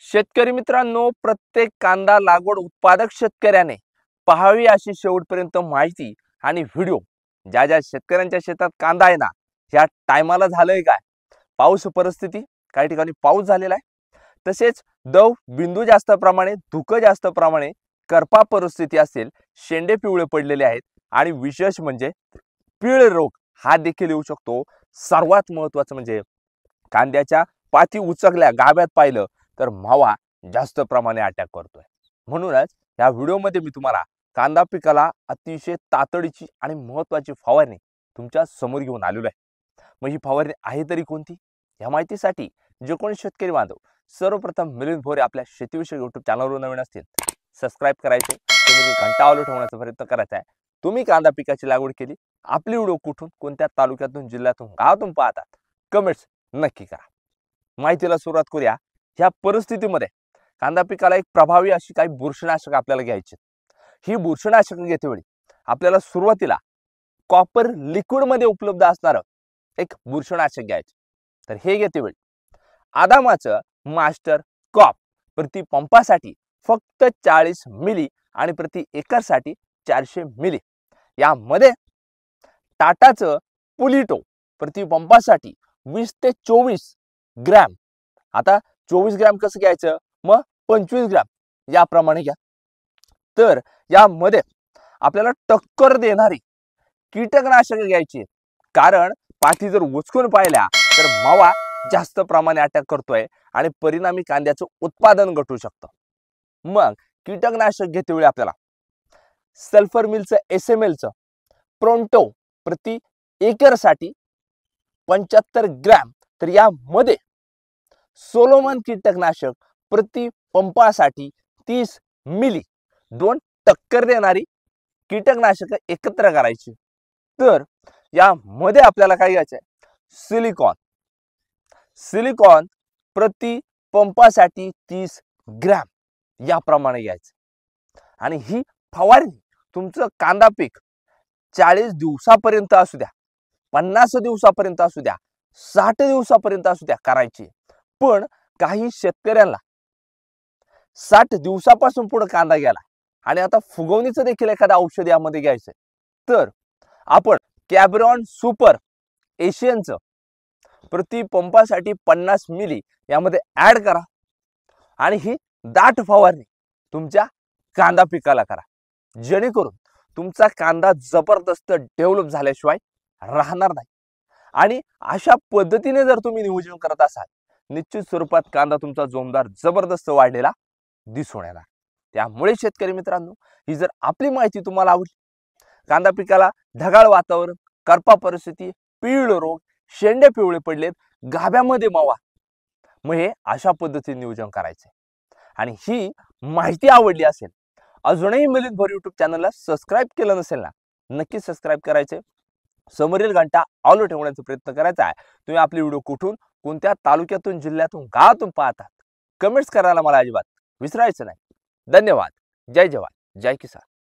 शेतकरी मित्रांनो, प्रत्येक कांदा लागवड उत्पादक शेतकऱ्याने पाहावी अशी शेवटपर्यंत माहिती आणि व्हिडिओ ज्या ज्या शेतकऱ्यांच्या शेतात कांदा आहे ना, ह्या टायमाला झालंय काय, पाऊस परिस्थिती काही ठिकाणी पाऊस झालेला आहे, तसेच दव बिंदू जास्त प्रमाणे, धुकं जास्त प्रमाणे, करपा परिस्थिती असेल, शेंडे पिवळे पडलेले आहेत आणि विशेष म्हणजे पिवळे रोग हा देखील येऊ शकतो। सर्वात महत्त्वाचं म्हणजे कांद्याच्या पाती उचकल्या गाभ्यात पाहिलं तर मावा जास्त प्रमाणे अटॅक करतोय। म्हणूनच या व्हिडिओमध्ये मी तुम्हाला कांदा पिकाला अतिशय तातडीची आणि महत्त्वाची फवारणी तुमच्या समोर घेऊन आलेलो आहे। मग ही फवारणी आहे तरी कोणती, या माहितीसाठी जे कोणी शेतकरी बांधव सर्वप्रथम मिलिंद भोरे आपल्या शेतीविषयक YouTube चॅनलवर नवीन असतील सबस्क्राइब करायचे, तुम्ही घंटा ऑल ठेवण्याचा प्रयत्न करायचा आहे। तुम्ही कांदा पिकाची लागवड केली, आपली व्हिडिओ कुठून कोणत्या तालुक्यातून जिल्ह्यातून गावातून पाहतात कमेंट्स नक्की करा। माहितीला सुरुवात करूया। ह्या परिस्थितीमध्ये कांदा पिकाला एक प्रभावी अशी काही बुरशीनाशक आपल्याला घ्यायची। ही बुरशीनाशक घेतेवेळी आपल्याला सुरुवातीला कॉपर लिक्विड मध्ये उपलब्ध असणारं एक बुरशीनाशक घ्यायचं। तर हे घेतेवेळी आदामाचं मास्टर कॉप प्रति पंपासाठी फक्त 40 मिली आणि प्रति एकरसाठी 400 मिली, यामध्ये टाटाचं पुलिटो प्रति पंपासाठी 20 ते 24 ग्रॅम। आता 24 ग्रॅम कसं घ्यायचं, मग 25 ग्रॅम याप्रमाणे घ्या। तर यामध्ये आपल्याला टक्कर देणारी कीटकनाशके घ्यायची, कारण पाठी जर उचकून पाहिल्या तर मावा जास्त प्रमाणे अटॅक करतोय आणि परिणामी कांद्याचं उत्पादन घटू शकतं। मग कीटकनाशक घेतेवेळी आपल्याला सल्फर मिलचं एसएमएलचं प्रोंटो प्रति एकरसाठी 75 ग्रॅम, तर यामध्ये सोलोमन कीटकनाशक प्रति पंपासाठी 30 मिली, दोन टक्कर देणारी कीटकनाशक एकत्र करायची। तर यामध्ये आपल्याला काय घ्यायचं आहे, सिलिकॉन प्रति पंपासाठी 30 ग्रॅम याप्रमाणे घ्यायचं। आणि ही फवारणी तुमचं कांदा पीक 40 दिवसापर्यंत असू द्या, 50 दिवसापर्यंत असू द्या, 60 दिवसापर्यंत असू द्या करायची। पण काही शेतकऱ्यांना 60 दिवसापासून पुढे कांदा गेला आणि आता फुगवणीचं देखील एखादं औषध यामध्ये घ्यायचं, तर आपण कॅब्रॉन सुपर एशियनचं प्रति पंपासाठी 50 मिली यामध्ये ऍड करा आणि ही दाट फवारणी तुमच्या कांदा पिकाला करा, जेणेकरून तुमचा कांदा जबरदस्त डेव्हलप झाल्याशिवाय राहणार नाही। आणि अशा पद्धतीने जर तुम्ही नियोजन करत असाल, निश्चित स्वरूपात कांदा तुमचा जोमदार जबरदस्त वाढलेला दिसून येणार। त्यामुळे शेतकरी मित्रांनो, ही जर आपली माहिती तुम्हाला आवडली, कांदा पिकाला ढगाळ वातावरण, करपा परिस्थिती, पिवळे रोग, शेंडे पिवळे पडलेत, गाभ्यामध्ये मावा, मग हे अशा पद्धतीने नियोजन करायचे। आणि ही माहिती आवडली असेल, अजूनही मिलिंद भोरे YouTube चॅनलला सबस्क्राइब केलं नसेल ना, नक्की सबस्क्राइब करायचे, समोरील घंटा ऑल ठेवण्याचा प्रयत्न करायचा आहे। तुम्ही आपली व्हिडिओ कुठून कोणत्या तालुक्यातून जिल्ह्यातून गावातून पाहतात कमेंट्स करायला मला अजिबात विसरायचं नाही। धन्यवाद। जय जवान जय किसान।